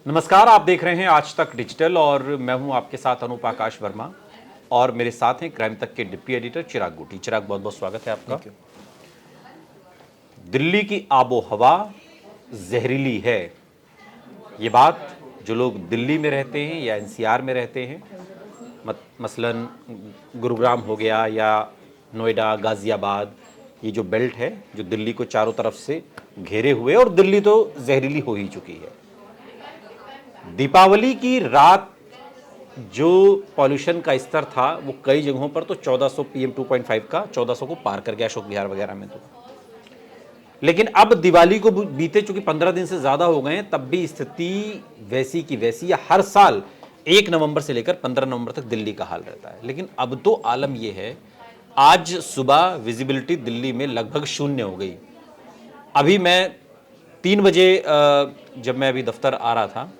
नमस्कार, आप देख रहे हैं आज तक डिजिटल और मैं हूं आपके साथ अनूप आकाश वर्मा और मेरे साथ हैं क्राइम तक के डिप्टी एडिटर चिराग गुटी। चिराग, बहुत बहुत स्वागत है आपका। दिल्ली की आबो हवा जहरीली है, ये बात जो लोग दिल्ली में रहते हैं या एनसीआर में रहते हैं, मसलन गुरुग्राम हो गया या नोएडा, गाजियाबाद, ये जो बेल्ट है जो दिल्ली को चारों तरफ से घेरे हुए, और दिल्ली तो जहरीली हो ही चुकी है। दीपावली की रात जो पॉल्यूशन का स्तर था वो कई जगहों पर तो 1400 PM 2.5 का 1400 को पार कर गया, अशोक विहार वगैरह में तो। लेकिन अब दिवाली को बीते चूंकि 15 दिन से ज्यादा हो गए हैं, तब भी स्थिति वैसी की वैसी, या हर साल 1 नवंबर से लेकर 15 नवंबर तक दिल्ली का हाल रहता है। लेकिन अब तो आलम यह है, आज सुबह विजिबिलिटी दिल्ली में लगभग शून्य हो गई। अभी मैं 3 बजे जब मैं अभी दफ्तर आ रहा था,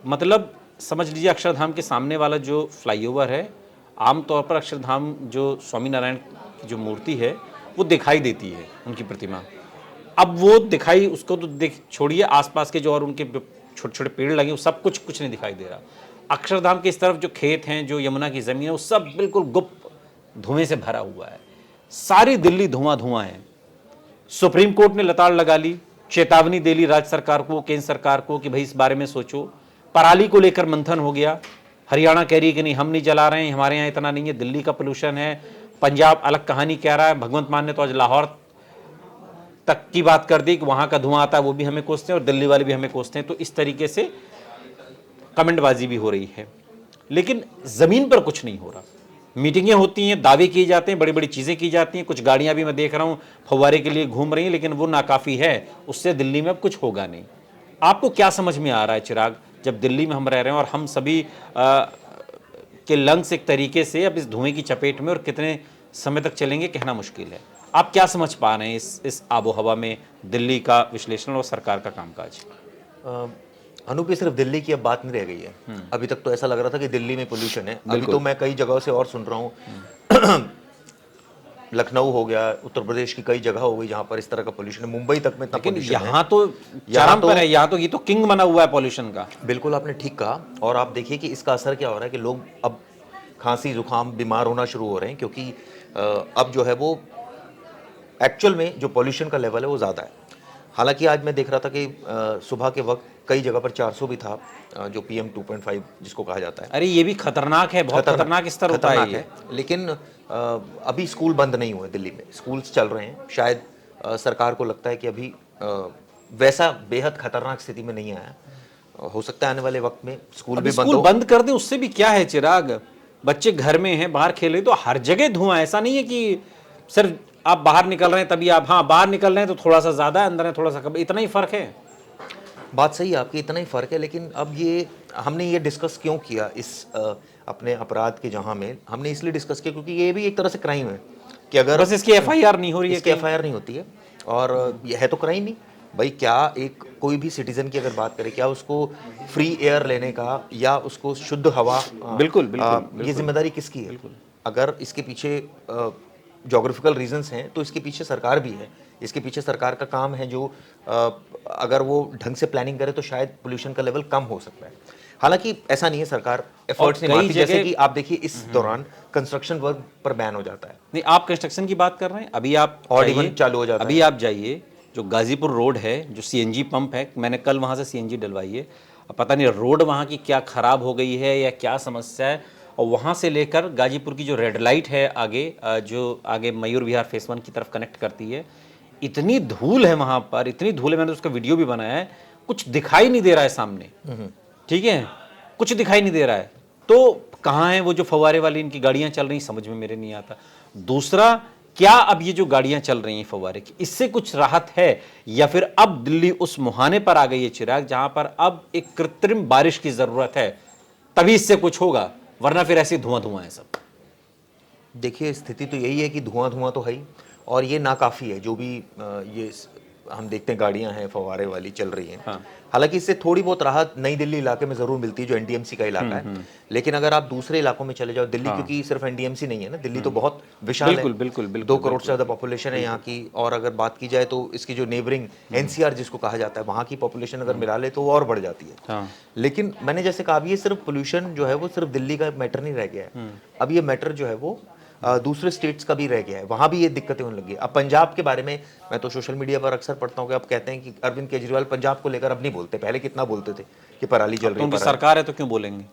मतलब समझ लीजिए अक्षरधाम के सामने वाला जो फ्लाईओवर है, आमतौर पर अक्षरधाम जो स्वामी नारायण की जो मूर्ति है वो दिखाई देती है, उनकी प्रतिमा। अब वो दिखाई, उसको तो देख छोड़िए, आसपास के जो और उनके छोटे छोटे पेड़ लगे वो सब कुछ नहीं दिखाई दे रहा। अक्षरधाम के इस तरफ जो खेत हैं, जो यमुना की ज़मीन है, वो सब बिल्कुल गुप्त धुएं से भरा हुआ है। सारी दिल्ली धुआं धुआं है। सुप्रीम कोर्ट ने लताड़ लगा ली, चेतावनी दे ली राज्य सरकार को, केंद्र सरकार को कि भाई इस बारे में सोचो। पराली को लेकर मंथन हो गया। हरियाणा कह रही है कि नहीं, हम नहीं जला रहे हैं, हमारे यहाँ इतना नहीं है, दिल्ली का पोल्यूशन है। पंजाब अलग कहानी कह रहा है। भगवंत मान ने तो आज लाहौर तक की बात कर दी कि वहां का धुआं आता है, वो भी हमें कोसते हैं और दिल्ली वाले भी हमें कोसते हैं। तो इस तरीके से कमेंटबाजी भी हो रही है, लेकिन जमीन पर कुछ नहीं हो रहा। मीटिंगें होती हैं, दावे किए जाते हैं, बड़ी बड़ी चीजें की जाती हैं, कुछ गाड़ियां भी मैं देख रहा हूं फव्वारे के लिए घूम रही हैं, लेकिन वो नाकाफी है, उससे दिल्ली में अब कुछ होगा नहीं। आपको क्या समझ में आ रहा है चिराग, जब दिल्ली में हम रह रहे हैं और हम सभी के लंग्स एक तरीके से अब इस धुएं की चपेट में, और कितने समय तक चलेंगे कहना मुश्किल है। आप क्या समझ पा रहे हैं इस आबो हवा में दिल्ली का विश्लेषण और सरकार का कामकाज? अनूप, ये सिर्फ दिल्ली की अब बात नहीं रह गई है। अभी तक तो ऐसा लग रहा था कि दिल्ली में पोल्यूशन है। अभी तो मैं कई जगहों से और सुन रहा हूँ लखनऊ हो गया, उत्तर प्रदेश की कई जगह हो गई जहां पर इस तरह का पोल्यूशन है। मुंबई तक में इतना पोल्यूशन है। यहाँ तो चरम पर है, यहाँ तो ये तो किंग बना हुआ है पोल्यूशन का। बिल्कुल, आपने ठीक कहा। और आप देखिए कि इसका असर क्या हो रहा है कि लोग अब खांसी जुकाम बीमार होना शुरू हो रहे हैं, क्योंकि अब जो है वो एक्चुअल में जो पोल्यूशन का लेवल है वो ज़्यादा है। हालांकि आज मैं देख रहा था कि सुबह के वक्त कई जगह पर 400 भी था, जो PM 2.5 जिसको कहा जाता है। अरे ये भी खतरनाक है, बहुत खतरनाक स्तर होता है ये। लेकिन अभी स्कूल बंद नहीं हुए दिल्ली में, स्कूल्स चल रहे हैं। शायद सरकार को लगता है कि अभी वैसा बेहद खतरनाक स्थिति में नहीं आया। हो सकता है आने वाले वक्त में स्कूल भी बंद कर दें, उससे भी क्या है चिराग, बच्चे घर में हैं, बाहर खेल रहे, तो हर जगह धुआं। ऐसा नहीं है कि सिर्फ आप बाहर निकल रहे हैं तभी आप, हाँ बाहर निकल रहे हैं तो थोड़ा सा ज्यादा है, अंदर है थोड़ा सा कम, इतना ही फर्क है। बात सही है आपकी, इतना ही फर्क है। लेकिन अब ये हमने ये डिस्कस क्यों किया इस अपने अपराध के जहां में, हमने इसलिए डिस्कस किया क्योंकि ये भी एक तरह से क्राइम है कि अगर बस इसकी FIR नहीं हो रही है, इसकी FIR नहीं होती है, और यह है तो क्राइम ही भाई। क्या एक कोई भी सिटीजन की अगर बात करें, क्या उसको फ्री एयर लेने का या उसको शुद्ध हवा, बिल्कुल बिल्कुल ये जिम्मेदारी किसकी है? अगर इसके पीछे ज्योग्राफिकल रीजंस हैं तो इसके पीछे सरकार भी है। इसके पीछे सरकार का काम है, जो अगर वो ढंग से प्लानिंग करे तो शायद पोल्यूशन का लेवल कम हो सकता है। हालांकि ऐसा नहीं है, सरकार एफर्ट्स नहीं मारती। जैसे कि आप देखिए इस दौरान कंस्ट्रक्शन वर्क पर बैन हो जाता है। नहीं, आप कंस्ट्रक्शन की बात कर रहे हैं, अभी आप और इवन चालू हो जाता है। अभी आप जाइए जो गाजीपुर रोड है, जो CNG पंप है, मैंने कल वहाँ से CNG डलवाई है। पता नहीं रोड वहाँ की क्या खराब हो गई है या क्या समस्या है। और वहाँ से लेकर गाजीपुर की जो रेड लाइट है आगे, जो आगे मयूर विहार फेस 1 की तरफ कनेक्ट करती है, इतनी धूल है वहाँ पर, इतनी धूल है, मैंने उसका वीडियो भी बनाया है। कुछ दिखाई नहीं दे रहा है सामने, ठीक है, कुछ दिखाई नहीं दे रहा है। तो कहाँ है वो जो फव्वारे वाली इनकी गाड़ियाँ चल रही, समझ में मेरे नहीं आता। दूसरा, क्या अब ये जो गाड़ियां चल रही हैं फव्वारे की, इससे कुछ राहत है, या फिर अब दिल्ली उस मुहाने पर आ गई है चिराग, जहां पर अब एक कृत्रिम बारिश की जरूरत है, तभी इससे कुछ होगा, वरना फिर ऐसे धुआं धुआं है सब। देखिए, स्थिति तो यही है कि धुआं धुआं तो है ही, और ये नाकाफ़ी है। जो भी ये हम देखते हैं गाड़ियां हैं फव्वारे वाली चल रही हैं। हाँ। हालांकि इससे थोड़ी बहुत राहत नई दिल्ली इलाके में जरूर मिलती है जो एनडीएमसी का इलाका है, लेकिन अगर आप दूसरे इलाकों में चले जाओ, दिल्ली क्योंकि सिर्फ एनडीएमसी नहीं है ना, दिल्ली तो बहुत विशाल है, बिल्कुल बिल्कुल बिल्कुल 2 करोड़ से ज़्यादा पॉपुलेशन है यहाँ की। और अगर बात की जाए तो इसकी जो नेबरिंग एनसीआर जिसको कहा जाता है, वहाँ की पॉपुलेशन अगर मिला ले तो वो और बढ़ जाती है। हाँ। लेकिन मैंने जैसे कहा, अब ये सिर्फ पोल्यूशन जो है वो सिर्फ दिल्ली का मैटर नहीं रह गया है, अब ये मैटर जो है वो दूसरे स्टेट्स का भी रह गया है, वहाँ भी ये दिक्कतें होने लगी है। अब पंजाब के बारे में मैं तो सोशल मीडिया पर अक्सर पढ़ता हूँ कि अब कहते हैं कि अरविंद केजरीवाल पंजाब को लेकर अब नहीं बोलते, पहले कितना बोलते थे कि पराली जल तो रही उनकी है, सरकार है तो क्यों बोलेंगे?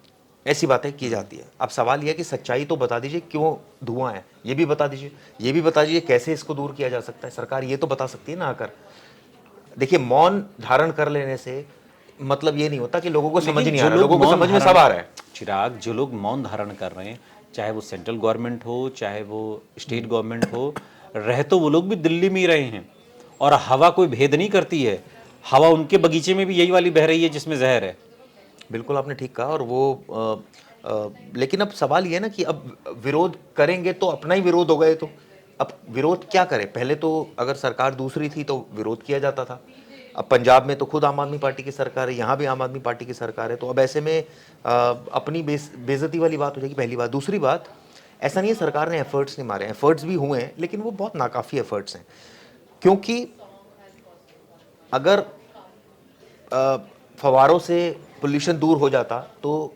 ऐसी बातें की जाती है। अब सवाल यह है कि सच्चाई तो बता दीजिए, क्यों धुआं है ये भी बता दीजिए, ये भी बता दीजिए कैसे इसको दूर किया जा सकता है। सरकार ये तो बता सकती है ना आकर। देखिए, मौन धारण कर लेने से मतलब ये नहीं होता कि लोगों को समझ नहीं आ रहा, लोगों को समझ में सब आ रहा है। चिराग, जो लोग मौन धारण कर रहे हैं, चाहे वो सेंट्रल गवर्नमेंट हो चाहे वो स्टेट गवर्नमेंट हो, रह तो वो लोग भी दिल्ली में ही रहे हैं, और हवा कोई भेद नहीं करती है। हवा उनके बगीचे में भी यही वाली बह रही है जिसमें जहर है। बिल्कुल आपने ठीक कहा। और वो लेकिन अब सवाल ये है ना कि अब विरोध करेंगे तो अपना ही विरोध होगा ये तो। अब विरोध क्या करें? पहले तो अगर सरकार दूसरी थी तो विरोध किया जाता था। अब पंजाब में तो खुद आम आदमी पार्टी की सरकार है, यहाँ भी आम आदमी पार्टी की सरकार है, तो अब ऐसे में अपनी बेइज्जती वाली बात हो जाएगी, पहली बात। दूसरी बात, ऐसा नहीं है सरकार ने एफर्ट्स नहीं मारे, एफर्ट्स भी हुए हैं, लेकिन वो बहुत नाकाफ़ी एफर्ट्स हैं। क्योंकि अगर फवारों से पोल्यूशन दूर हो जाता तो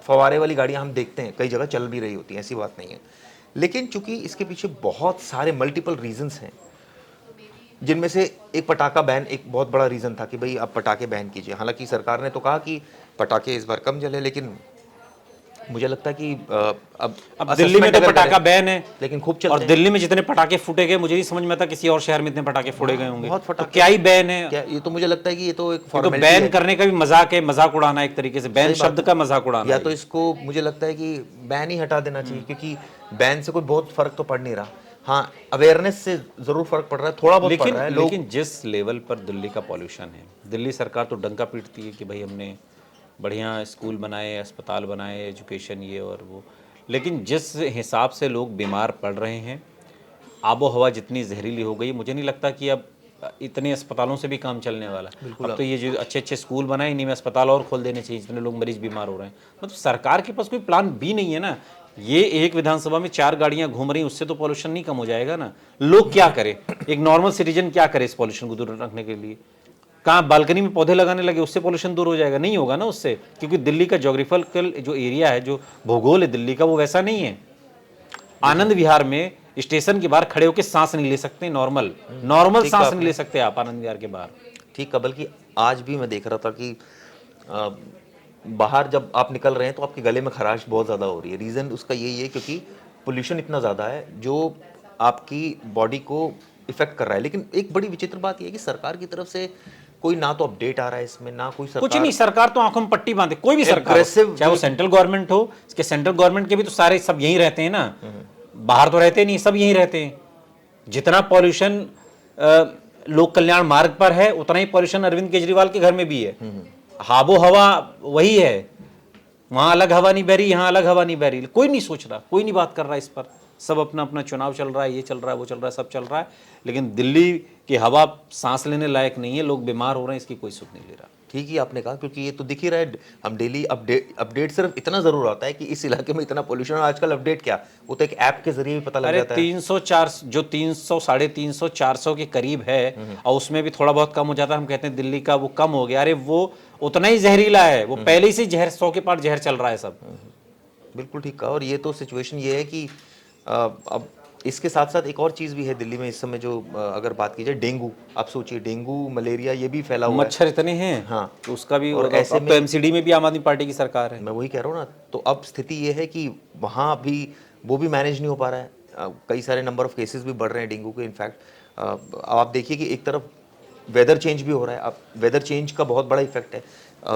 फवारे वाली गाड़ियां हम देखते हैं कई जगह चल भी रही होती हैं, ऐसी बात नहीं है। लेकिन चूंकि इसके पीछे बहुत सारे मल्टीपल रीजंस हैं, जिनमें से एक पटाखा बैन एक बहुत बड़ा रीज़न था कि भाई आप पटाखे बैन कीजिए। हालांकि सरकार ने तो कहा कि पटाखे इस बार कम जले, लेकिन मुझे लगता है कि अब दिल्ली में तो पटाखा बैन है, लेकिन खूब चलते और हैं। दिल्ली में जितने पटाखे फूटे गए, मुझे नहीं समझ में आता किसी और शहर में इतने पटाखे फोड़े गए होंगे। बहुत तो पटाखे क्या ही बैन है? क्या ये तो मुझे लगता है कि ये तो एक तो फॉर्मेलिटी बैन है। करने का भी मजाक है, मजाक उड़ाना एक तरीके से, बैन सही बात शब्द है। का मजाक उड़ाना या है। तो इसको मुझे लगता है कि बैन ही हटा देना चाहिए, क्योंकि बैन से कोई बहुत फर्क तो पड़ नहीं रहा। हाँ, अवेयरनेस से जरूर फर्क पड़ रहा है, थोड़ा बहुत पड़ रहा है। लेकिन जिस लेवल पर दिल्ली का पॉल्यूशन है, दिल्ली सरकार तो डंका पीटती है कि भाई हमने बढ़िया स्कूल बनाए, अस्पताल बनाए, एजुकेशन ये और वो, लेकिन जिस हिसाब से लोग बीमार पड़ रहे हैं, आबो हवा जितनी जहरीली हो गई, मुझे नहीं लगता कि अब इतने अस्पतालों से भी काम चलने वाला। अब तो ये जो अच्छे अच्छे स्कूल बनाए, इन्हीं में अस्पताल और खोल देने चाहिए, जितने लोग मरीज बीमार हो रहे हैं। मतलब सरकार के पास कोई प्लान भी नहीं है ना। ये एक विधानसभा में 4 गाड़ियां घूम रही, उससे तो पॉल्यूशन नहीं कम हो जाएगा ना। लोग क्या करें, एक नॉर्मल सिटीजन क्या करे इस पॉल्यूशन को दूर रखने के लिए? कहाँ बालकनी में पौधे लगाने लगे, उससे पॉल्यूशन दूर हो जाएगा? नहीं होगा ना उससे, क्योंकि दिल्ली का ज्योग्राफिकल जो एरिया है, जो भूगोल है दिल्ली का, वो वैसा नहीं है। आनंद विहार में स्टेशन के बाहर खड़े होकर सांस नहीं ले सकते, नॉर्मल सांस नहीं ले सकते आप आनंद विहार के बाहर। ठीक है, बल्कि आज भी मैं देख रहा था कि बाहर जब आप निकल रहे हैं तो आपके गले में खराश बहुत ज़्यादा हो रही है। रीज़न उसका यही है क्योंकि पोल्यूशन इतना ज़्यादा है जो आपकी बॉडी को इफेक्ट कर रहा है। लेकिन एक बड़ी विचित्र बात यह है कि सरकार की तरफ से कोई ना तो अपडेट आ रहा है इसमें, ना कोई सरकार, कुछ नहीं। सरकार तो आंखों में पट्टी बांधे, कोई भी सरकार हो, चाहे वो सेंट्रल गवर्नमेंट हो, इसके सेंट्रल गवर्नमेंट के भी तो सारे सब यहीं रहते हैं ना, बाहर तो रहते नहीं, सब यहीं रहते हैं। जितना पॉल्यूशन लोक कल्याण मार्ग पर है, उतना ही पॉल्यूशन अरविंद केजरीवाल के घर में भी है। आबो हवा वही है, वहां अलग हवा नहीं बह रही, यहाँ अलग हवा नहीं बह रही। कोई नहीं सोच रहा, कोई नहीं बात कर रहा इस पर। सब अपना अपना चुनाव चल रहा है, ये चल रहा है, वो चल रहा है, सब चल रहा है, लेकिन दिल्ली की हवा सांस लेने लायक नहीं है। लोग बीमार हो रहे हैं, इसकी कोई सुध नहीं ले रहा। ठीक ही आपने कहा, क्योंकि ये तो दिख ही रहा है। हम डेली अपडेट सिर्फ इतना जरूर आता है कि इस इलाके में इतना पोल्यूशन। आजकल अपडेट क्या, वो तो एक ऐप के जरिए भी पता लग जाता है। 304 जो 300 350 400 के करीब है, और उसमें भी थोड़ा बहुत कम हो जाता है। हम कहते हैं दिल्ली का वो कम हो गया, अरे वो उतना ही जहरीला है, वो पहले ही से जहर 100 के पार जहर चल रहा है सब। बिल्कुल ठीक कहा। और ये तो सिचुएशन ये है कि अब इसके साथ साथ एक और चीज़ भी है दिल्ली में इस समय, जो अगर बात की जाए डेंगू, आप सोचिए डेंगू मलेरिया ये भी फैला हुआ है। मच्छर इतने हैं, हाँ, तो उसका भी। और ऐसे अब तो एमसीडी में भी आम आदमी पार्टी की सरकार है। मैं वही कह रहा हूँ ना। तो अब स्थिति ये है कि वहाँ भी वो भी मैनेज नहीं हो पा रहा है। कई सारे नंबर ऑफ केसेस भी बढ़ रहे हैं डेंगू के। इनफैक्ट आप देखिए कि एक तरफ वेदर चेंज भी हो रहा है। अब वेदर चेंज का बहुत बड़ा इफेक्ट है।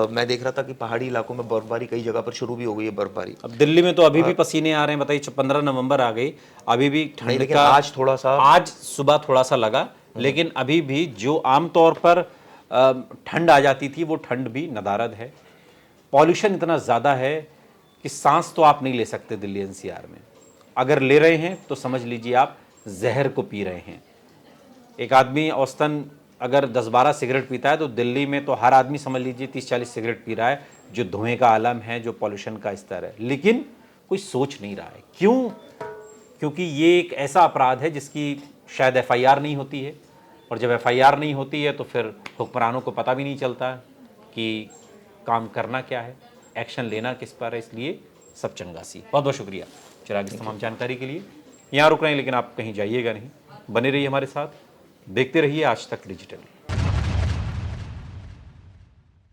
मैं देख रहा था कि पहाड़ी इलाकों में बर्फबारी कई जगह पर शुरू भी हो गई है, बर्फबारी। अब दिल्ली में तो अभी भी पसीने आ रहे हैं, बताइए। 15 नवंबर आ गई, अभी भी ठंड लेकिन का आज थोड़ा सा, आज सुबह थोड़ा सा लगा, लेकिन अभी भी जो आमतौर पर ठंड आ जाती थी, वो ठंड भी नदारद है। पॉल्यूशन इतना ज़्यादा है कि सांस तो आप नहीं ले सकते दिल्ली एनसीआर में। अगर ले रहे हैं तो समझ लीजिए आप जहर को पी रहे हैं। एक आदमी औसतन अगर 10-12 सिगरेट पीता है तो दिल्ली में तो हर आदमी समझ लीजिए 30-40 सिगरेट पी रहा है, जो धुएं का आलम है, जो पॉल्यूशन का स्तर है, लेकिन कोई सोच नहीं रहा है। क्यों? क्योंकि ये एक ऐसा अपराध है जिसकी शायद एफआईआर नहीं होती है, और जब एफआईआर नहीं होती है तो फिर हुक्मरानों को पता भी नहीं चलता कि काम करना क्या है, एक्शन लेना किस पर है, इसलिए सब चंगासी। बहुत बहुत शुक्रिया चिराग, इस तमाम जानकारी के लिए। यहाँ रुक रहे हैं लेकिन आप कहीं जाइएगा नहीं, बने रहिए हमारे साथ, देखते रहिए आज तक डिजिटल।